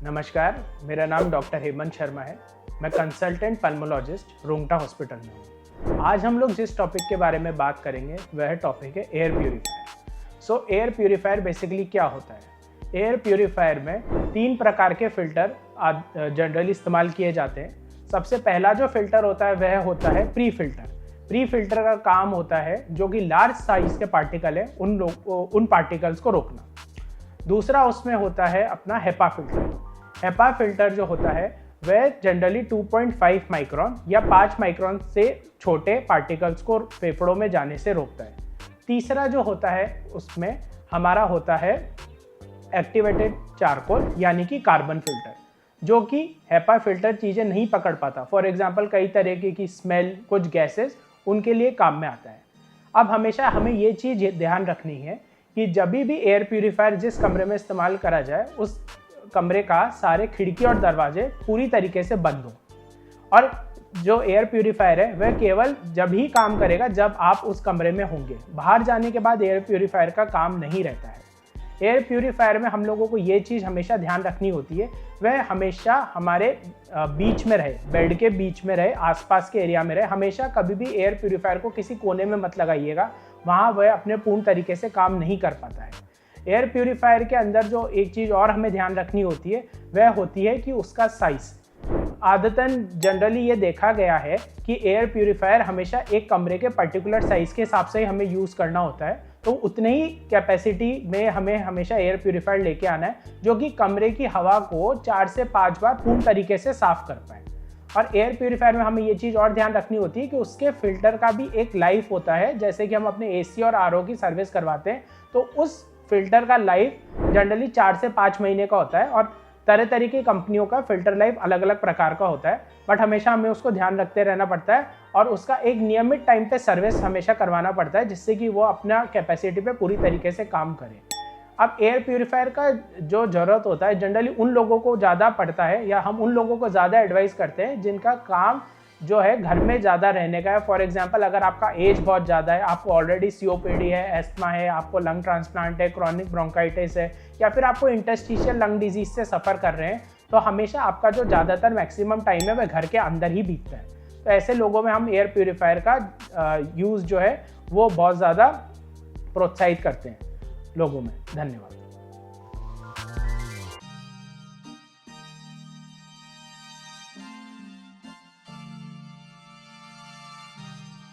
नमस्कार, मेरा नाम डॉक्टर हेमंत शर्मा है। मैं कंसल्टेंट पल्मोलॉजिस्ट रुंगटा हॉस्पिटल में हूँ। आज हम लोग जिस टॉपिक के बारे में बात करेंगे वह टॉपिक है एयर प्यूरीफायर। सो एयर प्यूरीफायर बेसिकली क्या होता है? एयर प्यूरीफायर में 3 प्रकार के फ़िल्टर जनरली इस्तेमाल किए जाते हैं। सबसे पहला जो फ़िल्टर होता है वह होता है प्री फ़िल्टर। प्री फ़िल्टर का काम होता है जो कि लार्ज साइज़ के पार्टिकल है उन पार्टिकल्स को रोकना। दूसरा उसमें होता है अपना हेपा फ़िल्टर। हेपा फ़िल्टर जो होता है वह जनरली 2.5 माइक्रोन या 5 माइक्रोन से छोटे पार्टिकल्स को फेफड़ों में जाने से रोकता है। तीसरा जो होता है उसमें हमारा होता है एक्टिवेटेड चारकोल यानी कि कार्बन फ़िल्टर, जो कि हेपा फ़िल्टर चीज़ें नहीं पकड़ पाता। फॉर एग्जांपल कई तरीके की स्मेल, कुछ गैसेस उनके लिए काम में आता है। अब हमेशा हमें ये चीज़ ध्यान रखनी है कि जब भी एयर प्यूरीफायर जिस कमरे में इस्तेमाल करा जाए उस कमरे का सारे खिड़की और दरवाजे पूरी तरीके से बंद हों। और जो एयर प्यूरीफायर है वह केवल जब ही काम करेगा जब आप उस कमरे में होंगे। बाहर जाने के बाद एयर प्यूरीफायर का काम नहीं रहता है। एयर प्यूरीफायर में हम लोगों को ये चीज़ हमेशा ध्यान रखनी होती है, वह हमेशा हमारे बीच में रहे, बेड के बीच में रहे, आसपास के एरिया में रहे। हमेशा कभी भी एयर प्यूरीफायर को किसी कोने में मत लगाइएगा, वहाँ वह अपने पूर्ण तरीके से काम नहीं कर पाता है। एयर प्यूरीफायर के अंदर जो एक चीज़ और हमें ध्यान रखनी होती है वह होती है कि उसका साइज़। आदतन जनरली ये देखा गया है कि एयर प्यूरीफायर हमेशा एक कमरे के पर्टिकुलर साइज़ के हिसाब से ही हमें यूज़ करना होता है, तो उतने ही कैपेसिटी में हमें हमेशा एयर प्यूरीफायर लेके आना है जो कि कमरे की हवा को 4 से 5 बार पूर्ण तरीके से साफ़ कर पाए। और एयर प्यूरीफायर में हमें ये चीज़ और ध्यान रखनी होती है कि उसके फ़िल्टर का भी एक लाइफ होता है। जैसे कि हम अपने एसी और आरओ की सर्विस करवाते हैं तो उस फ़िल्टर का लाइफ जनरली 4 से 5 महीने का होता है। और तरह तरह की कंपनियों का फ़िल्टर लाइफ अलग अलग प्रकार का होता है, बट हमेशा हमें उसको ध्यान रखते रहना पड़ता है और उसका एक नियमित टाइम पे सर्विस हमेशा करवाना पड़ता है जिससे कि वो अपना कैपेसिटी पे पूरी तरीके से काम करे। अब एयर प्यूरीफायर का जो ज़रूरत होता है जनरली उन लोगों को ज़्यादा पड़ता है, या हम उन लोगों को ज़्यादा एडवाइस करते हैं जिनका काम जो है घर में ज़्यादा रहने का है। फॉर एग्जांपल अगर आपका एज बहुत ज़्यादा है, आपको ऑलरेडी सीओपीडी है, एस्थमा है, आपको लंग ट्रांसप्लांट है, क्रॉनिक ब्रोंकाइटिस है, या फिर आपको इंटरस्टिशियल लंग डिजीज से सफ़र कर रहे हैं, तो हमेशा आपका जो ज़्यादातर मैक्सिमम टाइम है वह घर के अंदर ही बीतता है। तो ऐसे लोगों में हम एयर प्यूरीफायर का यूज़ जो है वो बहुत ज़्यादा प्रोत्साहित करते हैं लोगों में। धन्यवाद।